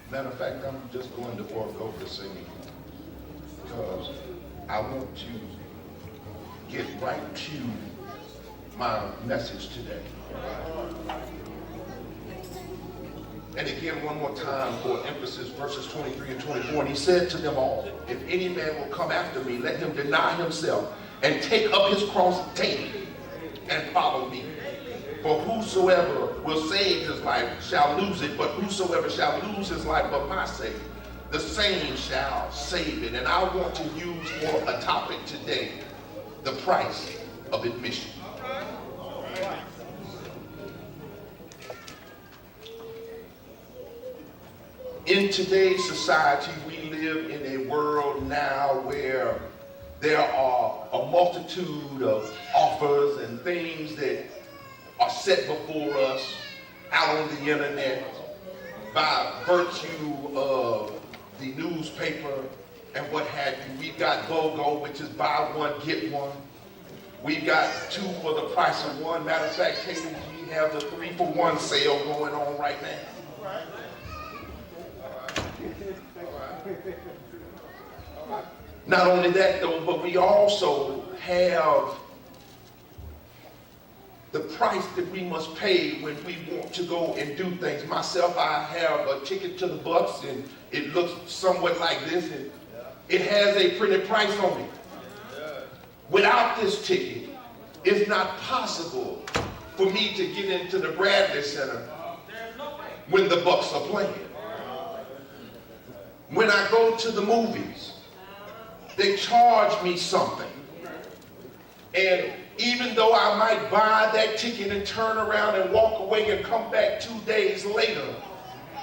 Matter of fact, I'm just going to forego the singing because I want to get right to my message today. And again, one more time for emphasis, verses 23 and 24. And he said to them all, if any man will come after me, let him deny himself and take up his cross daily and follow me. For whosoever will save his life shall lose it, but whosoever shall lose his life for my sake, the same shall save it. And I want to use for a topic today, the price of admission. In today's society, we live in a world now where there are a multitude of offers and things that are set before us out on the internet by virtue of the newspaper and what have you. We've got BOGO, which is buy one, get one. We've got 2 for the price of 1. Matter of fact, KBG has a 3-for-1 sale going on right now. Not only that though, but we also have the price that we must pay when we want to go and do things. Myself, I have a ticket to the bus and it looks somewhat like this, and it has a printed price on it. Without this ticket, it's not possible for me to get into the Bradley Center when the Bucks are playing. When I go to the movies, they charge me something. And even though I might buy that ticket and turn around and walk away and come back 2 days later,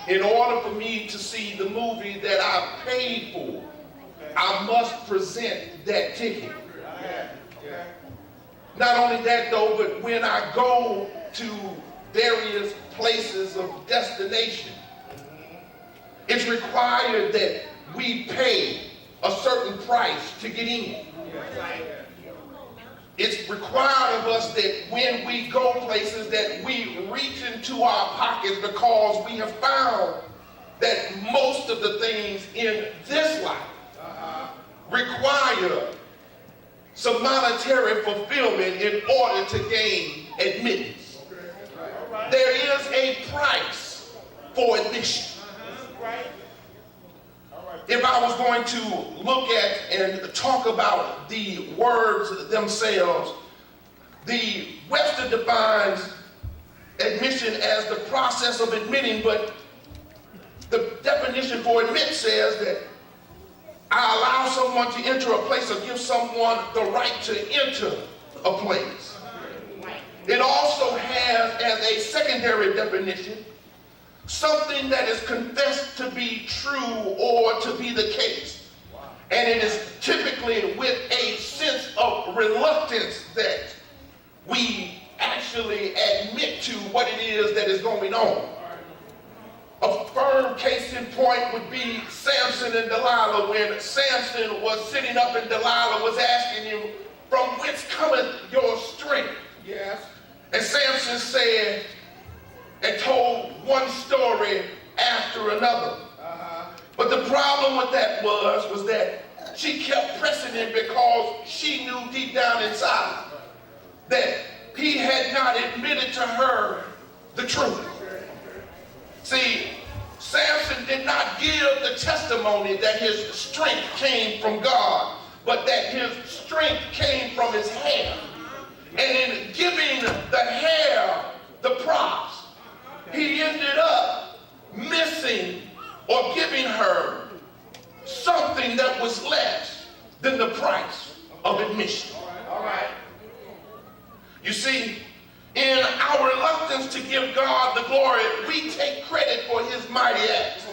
in order for me to see the movie that I paid for, I must present that ticket. Not only that though, but when I go to various places of destination, it's required that we pay a certain price to get in. It's required of us that when we go places that we reach into our pockets, because we have found that most of the things in this life require some monetary fulfillment in order to gain admittance. There is a price for admission. If I was going to look at and talk about the words themselves, the Webster defines admission as the process of admitting, but the definition for admit says that I allow someone to enter a place or give someone the right to enter a place. It also has as a secondary definition something that is confessed to be true or to be the case. And it is typically with a sense of reluctance that we actually admit to what it is that is going on. A firm case in point would be Samson and Delilah, when Samson was sitting up and Delilah was asking him, from whence cometh your strength? Yes. And Samson said, and told one story after another. But the problem with that was that she kept pressing him because she knew deep down inside that he had not admitted to her the truth. See, Samson did not give the testimony that his strength came from God, but that his strength came from his hair. And in giving the hair the props, he ended up missing or giving her something that was less than the price of admission. All right. You see, in our reluctance to give God the glory, we take credit for his mighty acts,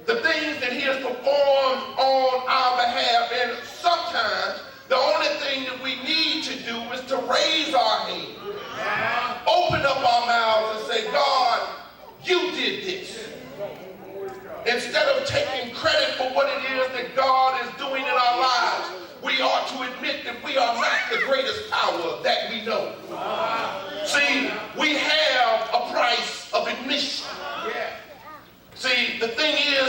the things that he has performed on our behalf. And sometimes the only thing that we need to do is to raise our hand, open up our mouths and say, God, you did this. Instead of taking credit for what it is that God is doing in our lives, we ought to admit that we are not the greatest power that we know. See, we have a price of admission. See, the thing is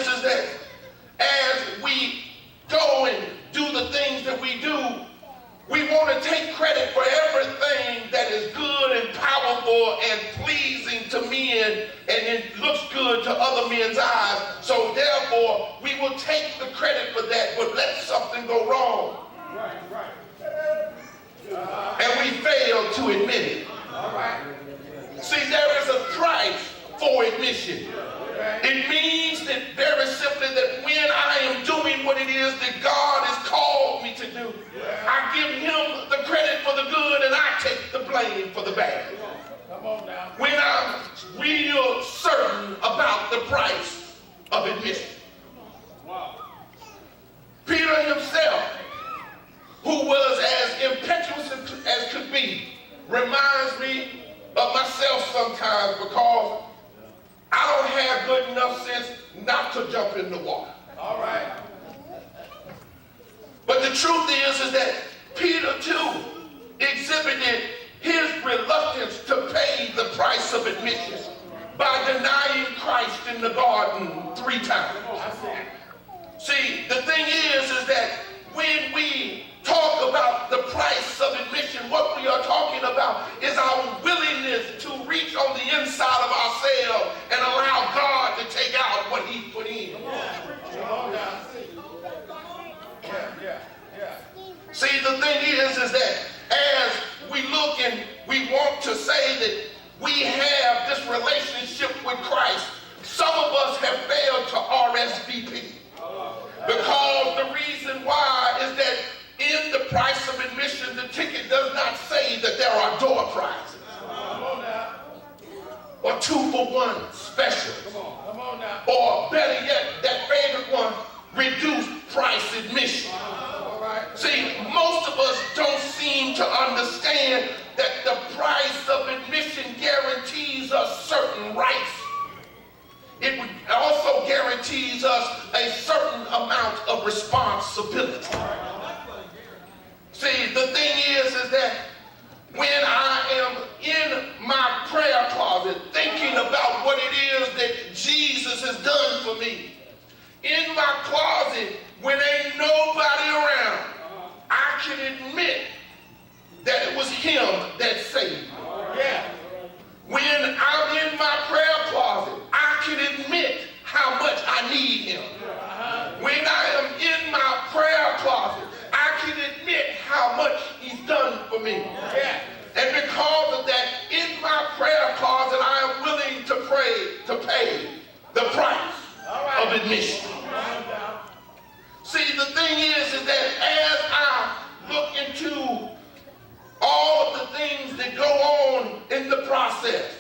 other men's eyes. So therefore, we will take the credit for that, but let something go wrong. And we fail to admit it. See, there is a price for admission. It means that very simply that when I am doing what it is that God has called me to do, I give him the credit for the good and I take the blame for the bad. When I'm real certain about the price of admission. Peter himself, who was as impetuous as could be, reminds me of myself sometimes because I don't have good enough sense not to jump in the water. All right. But the truth is that Peter too exhibited his reluctance to pay the price of admission by denying Christ in the garden 3 times. See, the thing is that when we talk about the price of admission, what we are talking about is our willingness to reach on the inside of ourselves and allow God to take out what he put in. See, the thing is that as we look and we want to say that we have this relationship with Christ, some of us have failed to RSVP. Because the reason why is that in the price of admission, the ticket does not say that there are door prizes. Or 2-for-1 special. Or better yet, that favorite one, reduced price admission. See, most of us don't seem to understand that the price of admission guarantees us certain rights. It also guarantees us a certain amount of responsibility. See, the thing is that when I am in my prayer closet thinking about what it is that Jesus has done for me, in my closet when ain't nobody around, I can admit that it was him that saved me. Yeah. When I'm in my prayer closet, I can admit how much I need him. When I am in my prayer closet, I can admit how much he's done for me. Yeah. And because of that, in my prayer closet, I am willing to pay the price of admission. See, the thing is that as I look into all of the things that go on in the process,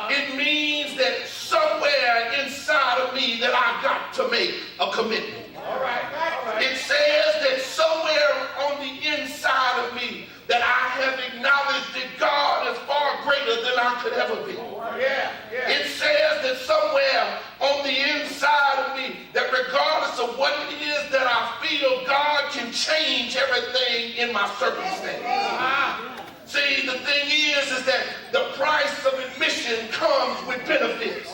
it means that somewhere inside of me that I got to make a commitment. All right. It says that somewhere on the inside of me that I have acknowledged that God is far greater than I could ever be. It says that somewhere on the inside of me that regardless of what it is that I feel, God can change everything in my circumstance. See, the thing is that the price of admission comes with benefits.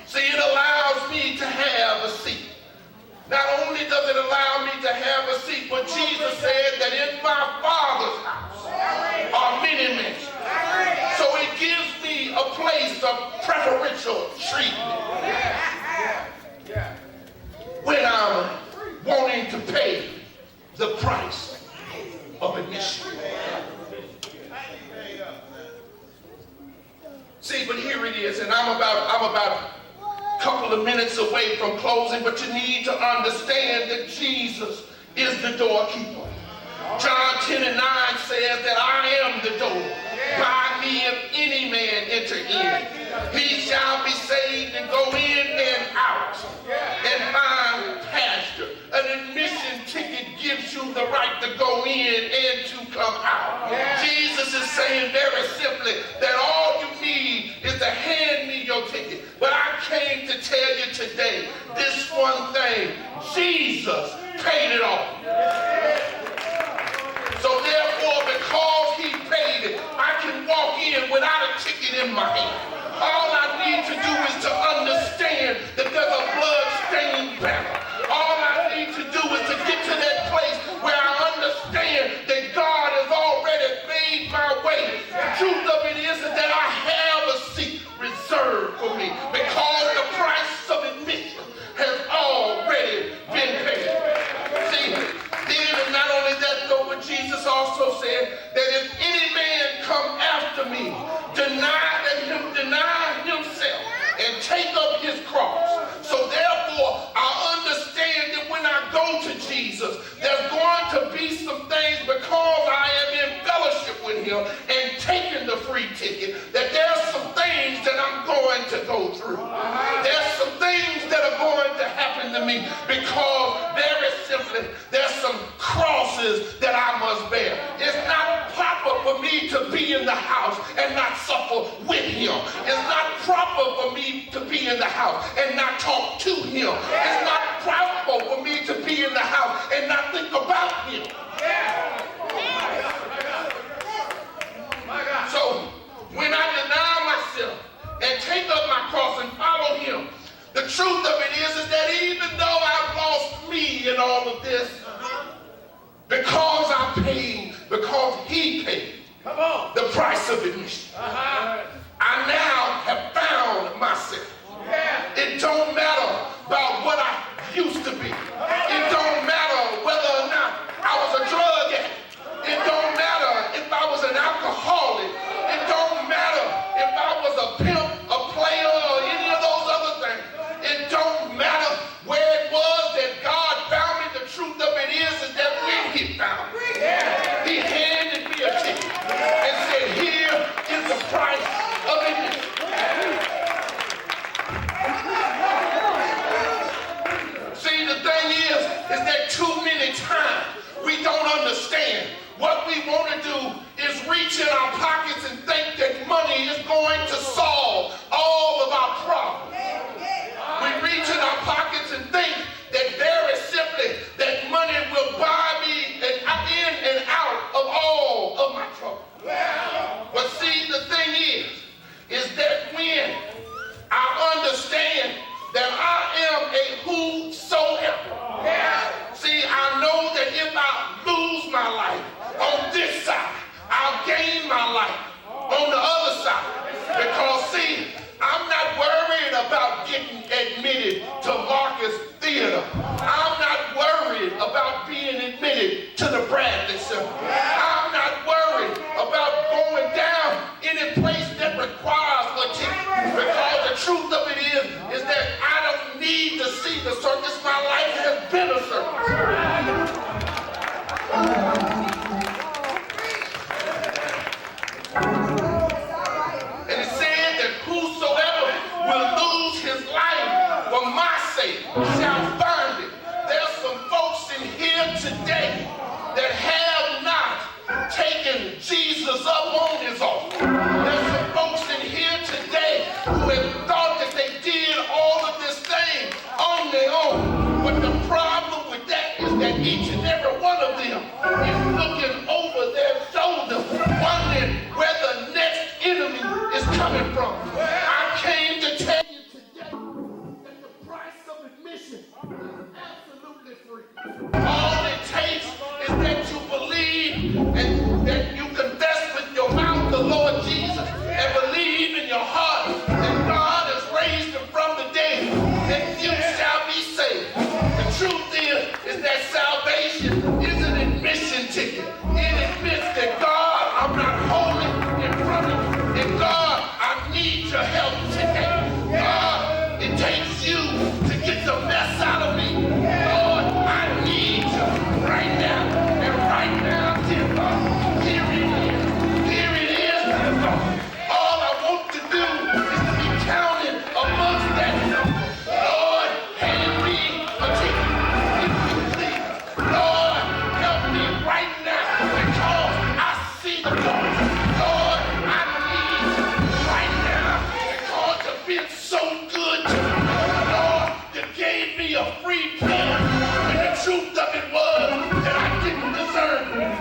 See, it allows me to have a seat. Not only does it allow me to have a seat, but Jesus said that in my Father's house are many mansions. So it gives me a place of preferential treatment when I'm wanting to pay the price of admission. See, but here it is, and I'm about a couple of minutes away from closing, but you need to understand that Jesus is the doorkeeper. John 10:9 says that I am the door. By me if any man enter in, he shall be saved and go in and out and find pasture. An admission ticket gives you the right to go in and to come out. Jesus is saying very simply that all you need is to hand me your ticket. But I came to tell you today this one thing: Jesus paid it all. So therefore, because he paid it, I can walk in without a ticket in my hand. All I need to do is to understand that there's a blood-stained banner. All I need to do is to get to that place where I understand that God has already made my way. The truth of it is that I have a seat reserved for me because the price of it take up his cross. So therefore, I understand that when I go to Jesus, there's going to be some things because I am in fellowship with him and taking the free ticket, that there's some things that I'm going to go through. There's some things that are going to happen to me because very simply, there's some crosses that I must bear. It's not proper for me to be in the house and not suffer with him. It's not proper for me to be in the house and not talk to him. It's not proper for me to be in the house and not think about him. So when I deny myself and take up my cross and follow him, the truth of it is that even though I've lost me in all of this, because I paid, because he paid the price of admission, I now have found myself. It don't matter about what I used to be. It don't matter whether or not I was a drug addict. It don't matter if I was an alcoholic. It don't matter if I was a pimp, a player, or any of those other things. It don't matter where it was that God found me. The truth of it is that when he found me, he handed me a ticket and said, here is the price of admission. See, the thing is that too many times we don't understand. What we want to do is reach in our pockets and think that money is going to solve all of our problems. We reach in our pockets and think that very simply that money will buy me in and out of all of my trouble. But see, the thing is that when I understand that I am a whosoever, see, I know that if I lose my life on this side, I'll gain my life on the other side. Because see, I'm not worried about getting admitted to Marcus Theater. I'm not worried about being admitted to the Bradley Center. I'm not worried about going down any place that requires a ticket. Because the truth of it is that I don't need to see the circus. My life has been a circus. And it said that whosoever will lose his life for my sake shall find it. There's some folks in here today that have not taken Jesus up on his offer. There's some folks in here today who have thought that they did all of this thing on their own. But the problem with that is that each and every one of them is looking over their shoulder, wondering where the next enemy is coming from. I came to tell you today that the price of admission is absolutely free. All it takes is that you believe and that you confess with your mouth the Lord Jesus and believe in your heart that God has raised him from the dead, and you shall be saved. The truth is that salvation is an admission ticket. It admits that God, I'm not holy in front of you. And God, I need your help today. God, it takes you to get the mess out of me. Lord, I need you right now. And right now, dear God, here it is. Here it is, dear God. All I want to do is to be counted amongst that number. Lord, hand me a ticket, if you please. Lord, help me right now because I see the Lord. Lord, I need you right now because you've been so good to me. Lord, you gave me a free pill when the truth of it was that I didn't deserve it.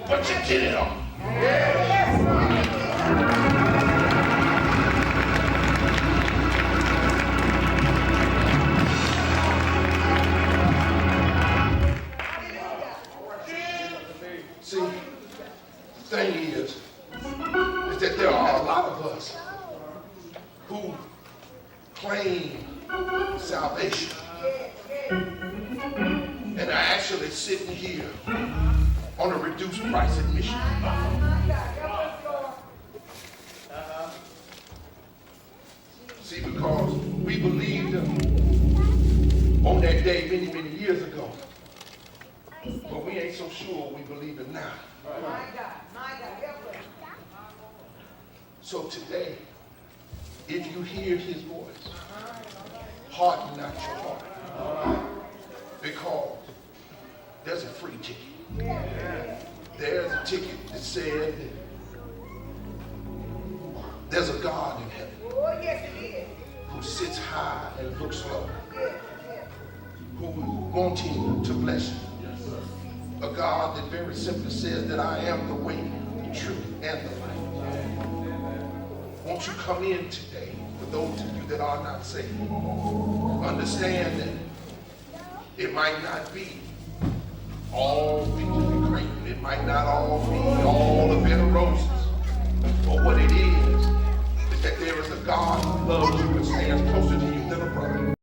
But you did it all. See, the thing is that there are a lot of us who claim salvation and are actually sitting here on a reduced price admission. See, because we believed on that day many, many years ago. But we ain't so sure we believe it now. My God, help us. So today, if you hear his voice, harden not your heart. Because there's a free ticket. There's a ticket that said there's a God in heaven. Oh, yes, it is. Who sits high and looks low. Who is wanting to bless you. A God that very simply says that I am the way, the truth, and the life. Won't you come in today, for those of you that are not saved, understand that it might not be all peaches and cream. It might not all be all a bed of roses. But what it is that there is a God who loves you and stands closer to you